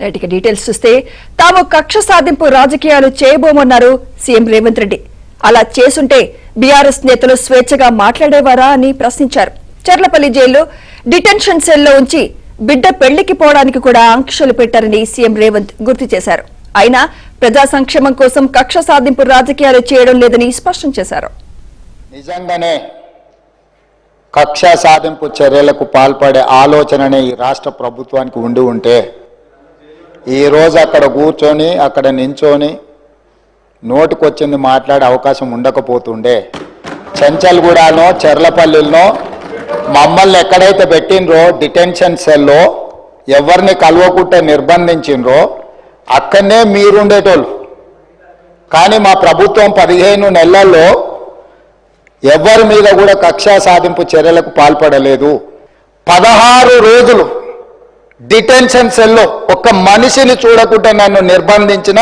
రైట్గా details చూస్తే తాము కక్ష సాధింపు రాజకీయాలు చేయబోమన్నారు సీఎం రేవంత్ రెడ్డి. అలా చేసుంటే బీఆర్ఎస్ నేతలు స్వేచ్ఛగా మాట్లాడేవారా అని ప్రశ్నించారు. చర్లపల్లి జైల్లో డిటెన్షన్ సెల్లో ఉంచి బిడ్డ పెళ్లికి పోవడానికి కూడా ఆంక్షలు పెట్టారని సీఎం రేవంత్ గుర్తు చేశారు. అయినా ప్రజా సంక్షేమం కోసం కక్ష సాధింపు రాజకీయాలు చేయడం లేదని స్పష్టం చేశారు. నిజంగానే కక్ష సాధింపు చర్యలకు పాల్పడే ఆలోచననే ఈ రాష్ట్ర ప్రభుత్వానికి ఉండి ఉంటే ఈరోజు అక్కడ కూర్చొని అక్కడ నించొని నోటికొచ్చింది మాట్లాడే అవకాశం ఉండకపోతుండే. చెంచల్గూడనో చర్లపల్లిలో మమ్మల్ని ఎక్కడైతే పెట్టినరో డిటెన్షన్ సెల్లో ఎవరిని కలవకుంటే నిర్బంధించినరో అక్కడనే మీరుండేటోళ్ళు. కానీ మా ప్రభుత్వం 15 నెలల్లో ఎవరి మీద కూడా కక్షా సాధింపు చర్యలకు పాల్పడలేదు. 16 రోజులు డిటెన్షన్ సెల్లో ఒక్క మనిషిని చూడకుండా నన్ను నిర్బంధించిన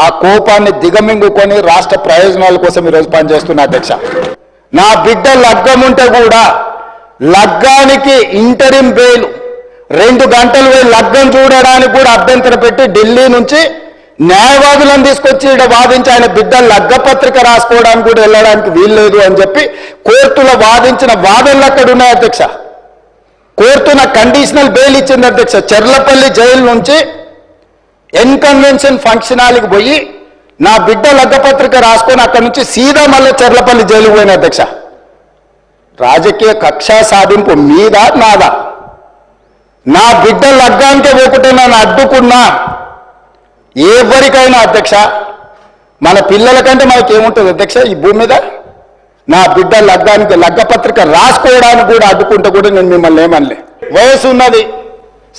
ఆ కోపాన్ని దిగమింగుకొని రాష్ట్ర ప్రయోజనాల కోసం ఈరోజు పనిచేస్తున్నా అధ్యక్ష. నా బిడ్డ లగ్గం ఉంటే కూడా లగ్గానికి ఇంటరిం బెయిల్ 2 గంటలు పోయి లగ్గం చూడడానికి కూడా అభ్యంతరం పెట్టి ఢిల్లీ నుంచి న్యాయవాదులను తీసుకొచ్చి ఇక్కడ వాదించి ఆయన బిడ్డ లగ్గపత్రిక రాసుకోవడానికి కూడా వెళ్ళడానికి వీల్లేదు అని చెప్పి కోర్టులో వాదించిన వాదనలు అక్కడ ఉన్నాయి అధ్యక్ష. కోర్టు నాకు కండిషనల్ బెయిల్ ఇచ్చింది అధ్యక్ష. చర్లపల్లి జైలు నుంచి ఎన్కన్వెన్షన్ ఫంక్షన్ హాల్కి పోయి నా బిడ్డ లగ్గపత్రిక రాసుకొని అక్కడి నుంచి సీదా మళ్ళీ చర్లపల్లి జైలుకు పోయిన అధ్యక్ష. రాజకీయ కక్షా సాధింపు మీద నాదా? నా బిడ్డ లగ్గానికే పోకుంటే నన్ను అడ్డుకున్నా ఎవరికైనా అధ్యక్ష, మన పిల్లల కంటే మనకేముంటుంది అధ్యక్ష ఈ భూమి మీద? నా బిడ్డ లగ్గానికి లగ్గపత్రిక రాసుకోవడానికి కూడా అడ్డుకుంటే కూడా నేను మిమ్మల్ని ఏమనలే. వయసు ఉన్నది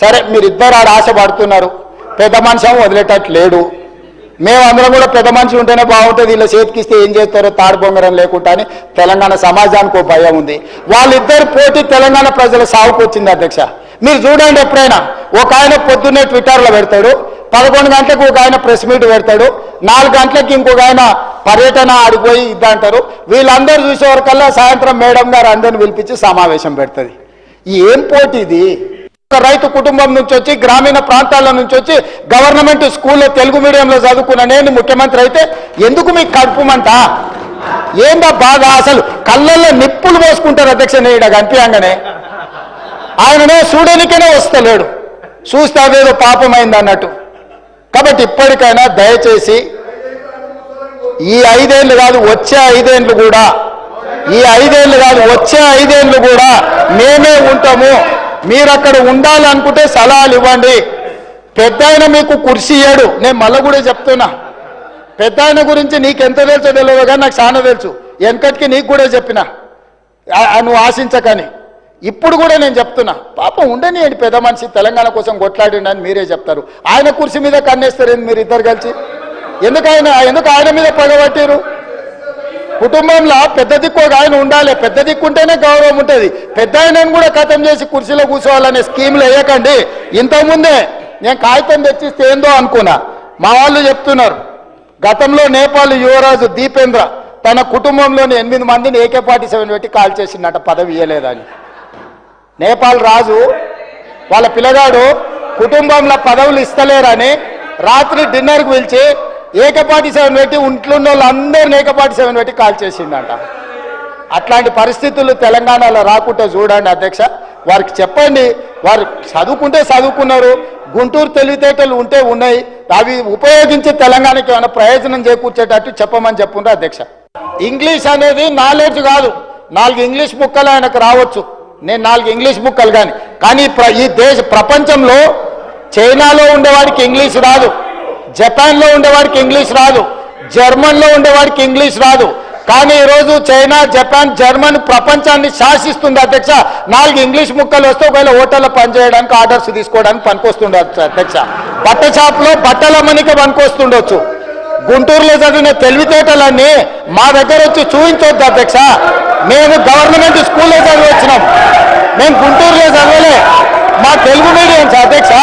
సరే, మీరిద్దరు ఆడ ఆశపడుతున్నారు. పెద్ద మనిషి వదిలేటట్టు లేడు. మేమందరం కూడా పెద్ద మనిషి ఉంటేనే బాగుంటుంది, వీళ్ళ చేతికిస్తే ఏం చేస్తారో తాడు బొంగరం లేకుండా అని తెలంగాణ సమాజానికి భయం ఉంది. వాళ్ళిద్దరు పోటీ తెలంగాణ ప్రజల సాగుకు వచ్చింది అధ్యక్ష. మీరు చూడండి, ఎప్పుడైనా ఒక ఆయన పొద్దున్నే ట్విట్టర్లో పెడతాడు, 11 గంటలకు ఒక ఆయన ప్రెస్ మీట్ పెడతాడు, 4 గంటలకి ఇంకొక ఆయన పర్యటన ఆడిపోయి ఇద్దంటారు. వీళ్ళందరూ చూసేవరకల్లా సాయంత్రం మేడం గారు అందరిని పిలిపించి సమావేశం పెడుతుంది. ఏం పోటీ ఇది? ఒక రైతు కుటుంబం నుంచి వచ్చి గ్రామీణ ప్రాంతాల నుంచి వచ్చి గవర్నమెంట్ స్కూల్లో తెలుగు మీడియంలో చదువుకున్న నేను ముఖ్యమంత్రి అయితే ఎందుకు మీకు కడుపుమంట? ఏందా బాధ? అసలు కళ్ళల్లో నిప్పులు పోసుకుంటారు అధ్యక్ష. నేను కనిపించగానే ఆయననే చూడనికనే వస్తలేడు, చూస్తే అదేదో పాపమైంది అన్నట్టు. కాబట్టి ఇప్పటికైనా దయచేసి ఈ 5 ఏళ్ళు కాదు వచ్చే 5 ఏళ్ళు కూడా, ఈ 5 ఏళ్ళు కాదు వచ్చే 5 ఏళ్ళు కూడా మేమే ఉంటాము. మీరు అక్కడ ఉండాలనుకుంటే సలహాలు ఇవ్వండి. పెద్ద ఆయన మీకు కుర్చీ ఇయ్యడు. నేను మళ్ళీ కూడా చెప్తున్నా, పెద్ద ఆయన గురించి నీకెంత తెలుసో తెలియదు కానీ నాకు చాలా తెలుసు. వెనకటికి నీకు కూడా చెప్పిన, నువ్వు ఆశించకని. ఇప్పుడు కూడా నేను చెప్తున్నా, పాపం ఉండనియండి, పెద్ద మనిషి తెలంగాణ కోసం కొట్లాడిండని మీరే చెప్తారు. ఆయన కుర్చీ మీద కన్నేస్తారు మీరు ఇద్దరు కలిసి. ఎందుకు ఆయన మీద పగబట్టారు? కుటుంబంలో పెద్ద దిక్కు ఒక ఆయన ఉండాలి. పెద్ద దిక్కు ఉంటేనే గౌరవం ఉంటుంది. పెద్ద ఆయనను కూడా ఖతం చేసి కుర్చీలో కూర్చోవాలనే స్కీమ్లు వేయకండి. ఇంతకుముందే నేను కాగితం తెచ్చిస్తే ఏందో అనుకున్నా. మా వాళ్ళు చెప్తున్నారు, గతంలో నేపాల్ యువరాజు దీపేంద్ర తన కుటుంబంలోని 8 మందిని AK-47 పెట్టి కాల్ చేసిందట, పదవి ఇయ్యలేదని. నేపాల్ రాజు వాళ్ళ పిల్లగాడు కుటుంబంలో పదవులు ఇస్తలేరని రాత్రి డిన్నర్కి పిలిచి AK-47 పెట్టి ఇంట్లో వాళ్ళందరినీ AK-47 పెట్టి కాల్ చేసిందంట. అట్లాంటి పరిస్థితులు తెలంగాణలో రాకుండా చూడండి అధ్యక్ష. వారికి చెప్పండి, వారు చదువుకుంటే చదువుకున్నారు, గుంటూరు తెలివితేటలు ఉంటే ఉన్నాయి, అవి ఉపయోగించి తెలంగాణకి ఏమైనా ప్రయోజనం చేకూర్చేటట్టు చెప్పమని చెప్పుండ్రు అధ్యక్ష. ఇంగ్లీష్ అనేది నాలెడ్జ్ కాదు. 4 ఇంగ్లీష్ బుక్కలు ఆయనకు రావచ్చు, నేను 4 ఇంగ్లీష్ బుక్కలు కానీ ఈ ప్రపంచంలో చైనాలో ఉండేవాడికి ఇంగ్లీష్ రాదు, జపాన్లో ఉండేవాడికి ఇంగ్లీష్ రాదు, జర్మన్లో ఉండేవాడికి ఇంగ్లీష్ రాదు. కానీ ఈరోజు చైనా, జపాన్, జర్మన్ ప్రపంచాన్ని శాసిస్తుంది అధ్యక్ష. 4 ఇంగ్లీష్ ముక్కలు వస్తే ఒకవేళ హోటల్లో పనిచేయడానికి, ఆర్డర్స్ తీసుకోవడానికి పనికొస్తుండొచ్చు అధ్యక్ష. బట్ట షాప్లో బట్టల అమ్మనికి పనికొస్తుండొచ్చు. గుంటూరులో చదివిన తెలివితేటలన్నీ మా దగ్గర వచ్చి చూపించొద్దు అధ్యక్ష. మేము గవర్నమెంట్ స్కూల్లో చదివి వచ్చినాం, మేము గుంటూరులో చదవలే, మా తెలుగు మీడియం అధ్యక్ష.